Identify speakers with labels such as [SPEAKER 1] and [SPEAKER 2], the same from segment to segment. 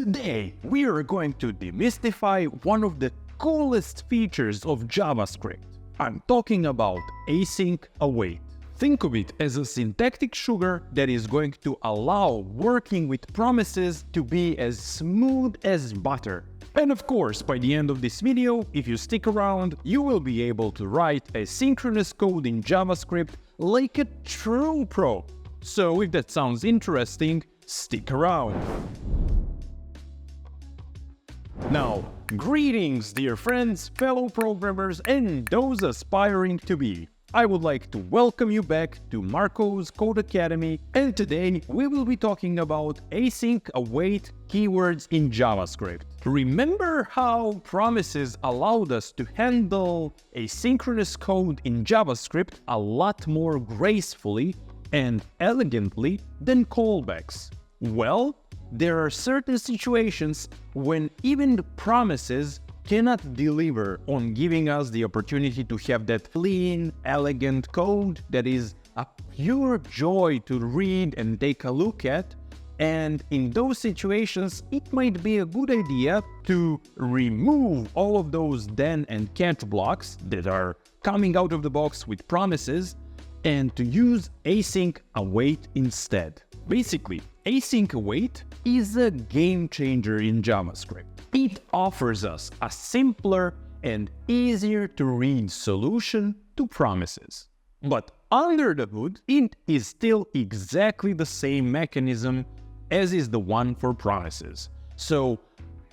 [SPEAKER 1] Today, we are going to demystify one of the coolest features of JavaScript. I'm talking about async await. Think of it as a syntactic sugar that is going to allow working with promises to be as smooth as butter. And of course, by the end of this video, if you stick around, you will be able to write asynchronous code in JavaScript like a true pro. So if that sounds interesting, stick around. Now, greetings dear friends, fellow programmers, and those aspiring to be. I would like to welcome you back to Marko's Code Academy, and today we will be talking about async await keywords in JavaScript. Remember how promises allowed us to handle asynchronous code in JavaScript a lot more gracefully and elegantly than callbacks? Well, there are certain situations when even the promises cannot deliver on giving us the opportunity to have that clean, elegant code that is a pure joy to read and take a look at. And in those situations, it might be a good idea to remove all of those then and catch blocks that are coming out of the box with promises and to use async await instead. Basically, async await is a game changer in JavaScript. It offers us a simpler and easier to read solution to promises. But under the hood, it is still exactly the same mechanism as is the one for promises. So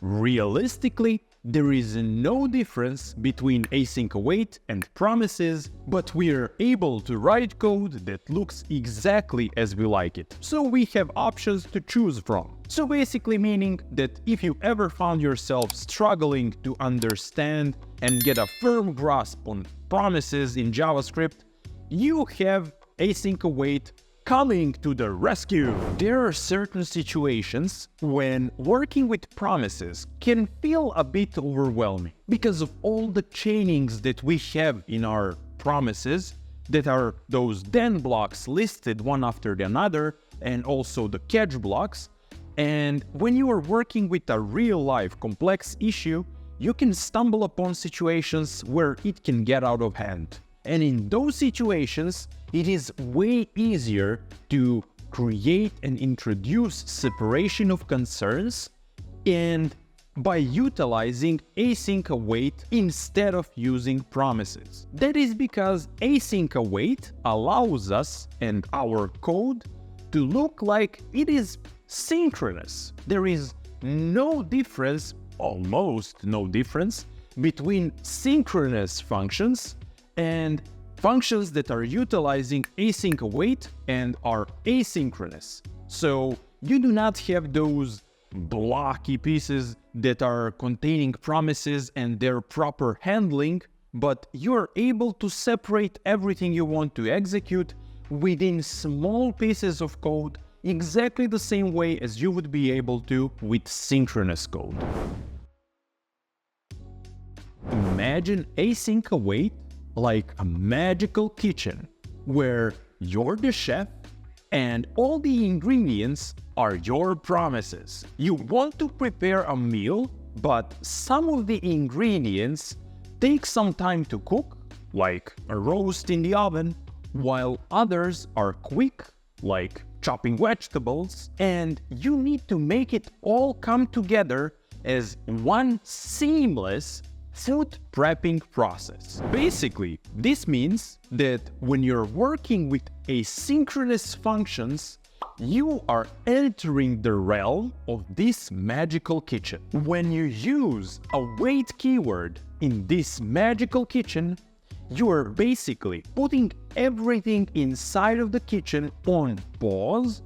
[SPEAKER 1] realistically, there is no difference between async await and promises, but we are able to write code that looks exactly as we like it. So we have options to choose from. So basically meaning that if you ever found yourself struggling to understand and get a firm grasp on promises in JavaScript, you have async await coming to the rescue. There are certain situations when working with promises can feel a bit overwhelming because of all the chainings that we have in our promises that are those then blocks listed one after the another, and also the catch blocks. And when you are working with a real-life complex issue, you can stumble upon situations where it can get out of hand. And in those situations, it is way easier to create and introduce separation of concerns and by utilizing async await instead of using promises. That is because async await allows us and our code to look like it is synchronous. There is no difference, almost no difference, between synchronous functions and functions that are utilizing async await and are asynchronous. So you do not have those blocky pieces that are containing promises and their proper handling, but you're able to separate everything you want to execute within small pieces of code exactly the same way as you would be able to with synchronous code. Imagine async await like a magical kitchen where you're the chef and all the ingredients are your promises. You want to prepare a meal, but some of the ingredients take some time to cook, like a roast in the oven, while others are quick, like chopping vegetables, and you need to make it all come together as one seamless food prepping process. Basically, this means that when you're working with asynchronous functions, you are entering the realm of this magical kitchen. When you use a wait keyword in this magical kitchen, you are basically putting everything inside of the kitchen on pause,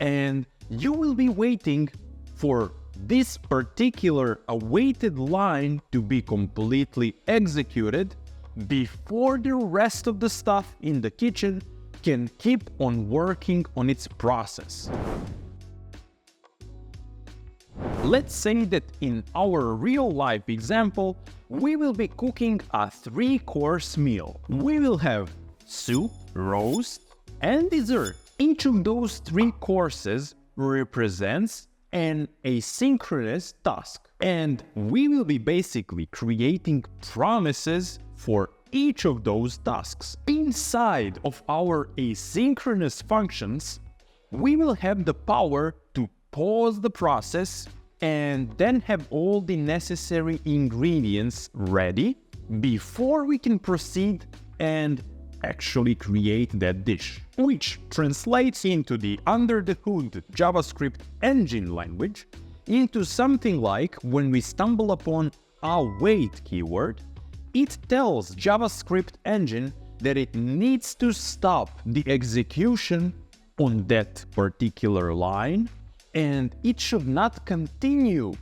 [SPEAKER 1] and you will be waiting for this particular awaited line to be completely executed before the rest of the stuff in the kitchen can keep on working on its process. Let's say that in our real-life example, we will be cooking a 3-course meal. We will have soup, roast, and dessert. Each of those 3 courses represents an asynchronous task. And we will be basically creating promises for each of those tasks. Inside of our asynchronous functions, we will have the power to pause the process and then have all the necessary ingredients ready before we can proceed and actually create that dish, which translates into the under-the-hood JavaScript engine language into something like when we stumble upon a wait keyword, it tells JavaScript engine that it needs to stop the execution on that particular line, and it should not continue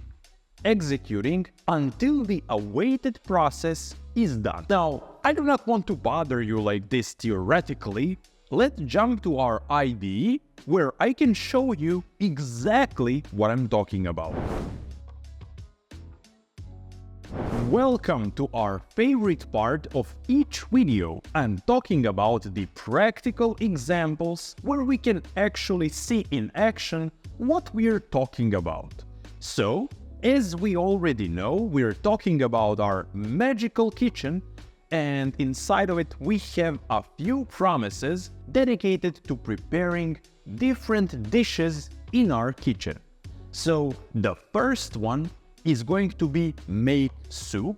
[SPEAKER 1] executing until the awaited process is done. Now, I do not want to bother you like this theoretically. Let's jump to our IDE where I can show you exactly what I'm talking about. Welcome to our favorite part of each video. I'm talking about the practical examples where we can actually see in action what we're talking about. So, as we already know, we're talking about our magical kitchen, and inside of it we have a few promises dedicated to preparing different dishes in our kitchen. So the first one is going to be make soup,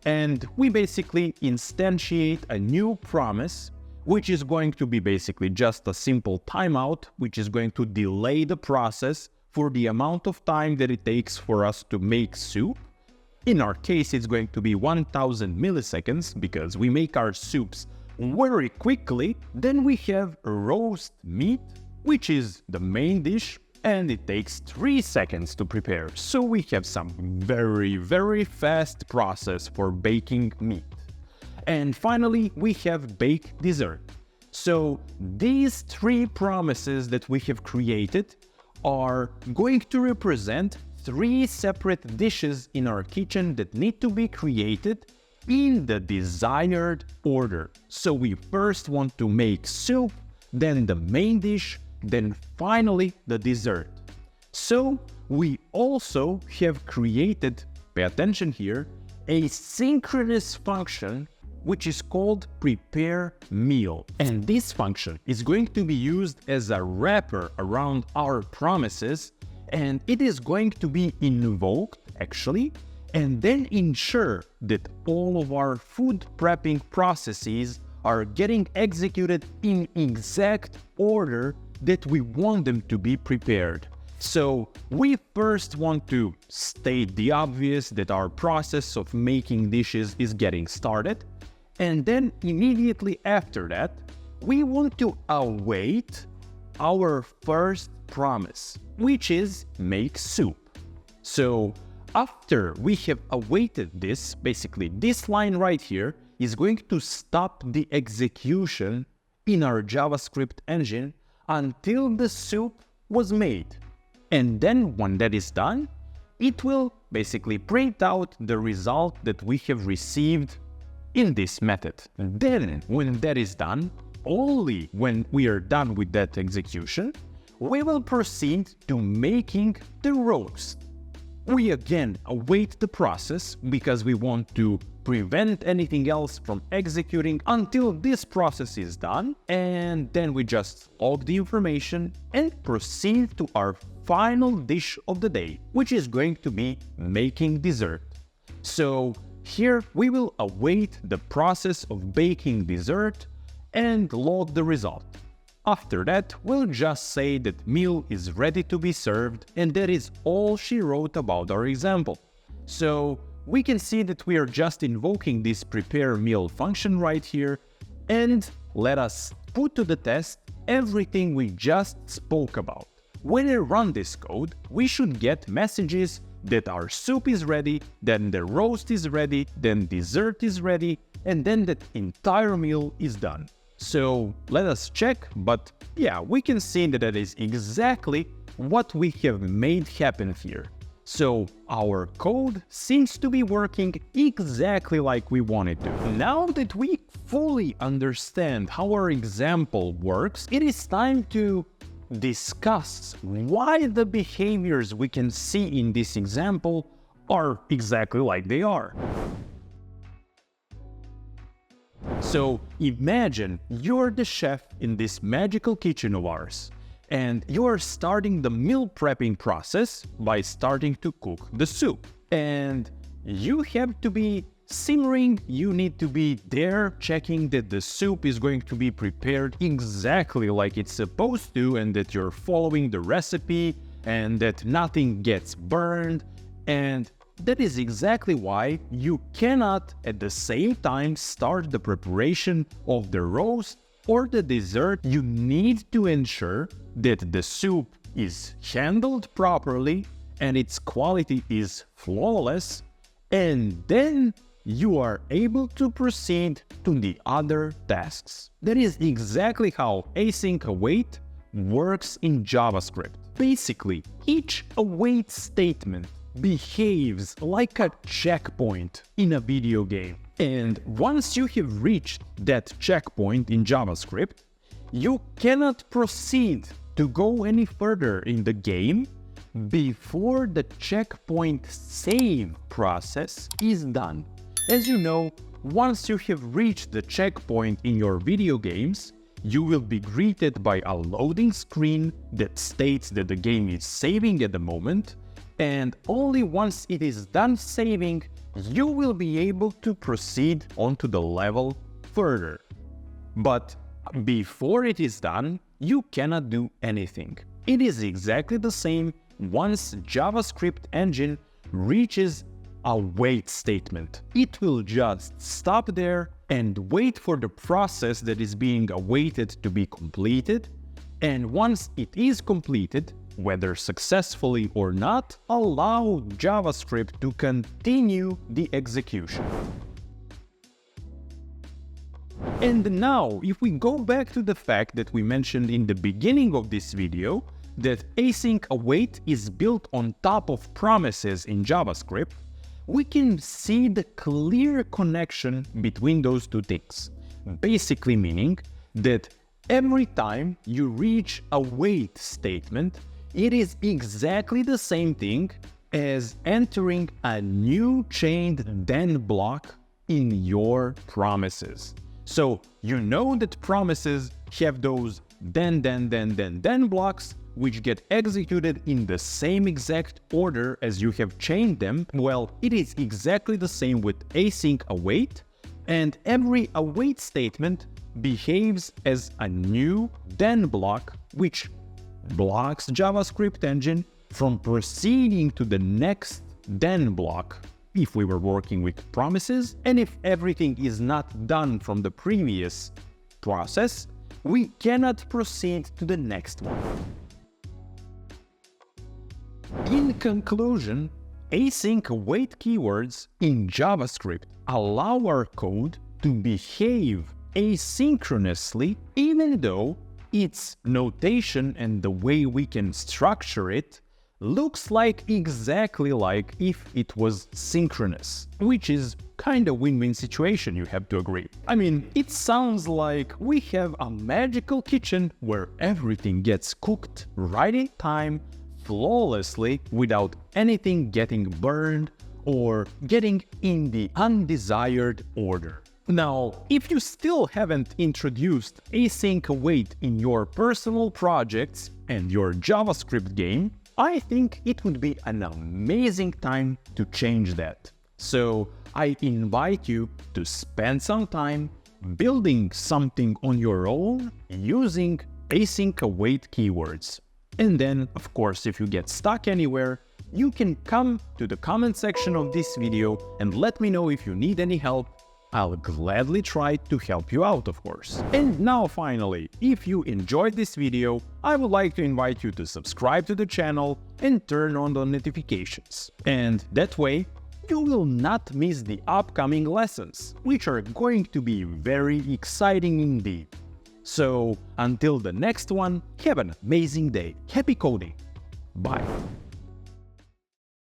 [SPEAKER 1] and we basically instantiate a new promise which is going to be basically just a simple timeout, which is going to delay the process for the amount of time that it takes for us to make soup. In our case, it's going to be 1000 milliseconds because we make our soups very quickly. Then we have roast meat, which is the main dish, and it takes 3 seconds to prepare. So we have some very fast process for baking meat. And finally, we have bake dessert. So these 3 promises that we have created are going to represent 3 separate dishes in our kitchen that need to be created in the desired order. So we first want to make soup, then the main dish, then finally the dessert. So we also have created, pay attention here, a synchronous function which is called prepare meal. And this function is going to be used as a wrapper around our promises, and it is going to be invoked actually, and then ensure that all of our food prepping processes are getting executed in exact order that we want them to be prepared. So we first want to state the obvious that our process of making dishes is getting started, and then immediately after that, we want to await our first promise, which is make soup. So after we have awaited this, basically this line right here is going to stop the execution in our JavaScript engine until the soup was made. And then when that is done, it will basically print out the result that we have received in this method. And then when that is done, only when we are done with that execution, we will proceed to making the roast. We again await the process because we want to prevent anything else from executing until this process is done, and then we just log the information and proceed to our final dish of the day, which is going to be making dessert. So here we will await the process of baking dessert and log the result. After that, we'll just say that meal is ready to be served, and that is all she wrote about our example. So we can see that we are just invoking this prepare meal function right here, and let us put to the test everything we just spoke about. When I run this code, we should get messages that our soup is ready, then the roast is ready, then dessert is ready, and then that entire meal is done. So let us check, but yeah, we can see that that is exactly what we have made happen here. So our code seems to be working exactly like we want it to. Now that we fully understand how our example works, it is time to discuss why the behaviors we can see in this example are exactly like they are. So imagine you're the chef in this magical kitchen of ours, and you're starting the meal prepping process by starting to cook the soup. And you have to be simmering, you need to be there checking that the soup is going to be prepared exactly like it's supposed to, and that you're following the recipe and that nothing gets burned. And that is exactly why you cannot at the same time start the preparation of the roast or the dessert. You need to ensure that the soup is handled properly and its quality is flawless, and then you are able to proceed to the other tasks. That is exactly how async await works in JavaScript. Basically, each await statement behaves like a checkpoint in a video game. And once you have reached that checkpoint in JavaScript, you cannot proceed to go any further in the game before the checkpoint save process is done. As you know, once you have reached the checkpoint in your video games, you will be greeted by a loading screen that states that the game is saving at the moment, and only once it is done saving, you will be able to proceed onto the level further. But before it is done, you cannot do anything. It is exactly the same once JavaScript engine reaches a wait statement. It will just stop there and wait for the process that is being awaited to be completed, and once it is completed, whether successfully or not, allow JavaScript to continue the execution. And now, if we go back to the fact that we mentioned in the beginning of this video, that async await is built on top of promises in JavaScript, we can see the clear connection between those two things. Basically meaning that every time you reach a wait statement, it is exactly the same thing as entering a new chained then block in your promises. So you know that promises have those then blocks which get executed in the same exact order as you have chained them. Well, it is exactly the same with async await, and every await statement behaves as a new then block which blocks JavaScript engine from proceeding to the next then block if we were working with promises, and if everything is not done from the previous process, we cannot proceed to the next one. In conclusion, async await keywords in JavaScript allow our code to behave asynchronously, even though its notation and the way we can structure it looks like exactly like if it was synchronous, which is kind of win-win situation, you have to agree. I mean, it sounds like we have a magical kitchen where everything gets cooked right in time, flawlessly, without anything getting burned or getting in the undesired order. Now, if you still haven't introduced async await in your personal projects and your JavaScript game, I think it would be an amazing time to change that. So I invite you to spend some time building something on your own using async await keywords. And then, of course, if you get stuck anywhere, you can come to the comment section of this video and let me know if you need any help. I'll gladly try to help you out, of course. And now finally, if you enjoyed this video, I would like to invite you to subscribe to the channel and turn on the notifications. And that way, you will not miss the upcoming lessons, which are going to be very exciting indeed. So, until the next one, have an amazing day. Happy coding! Bye!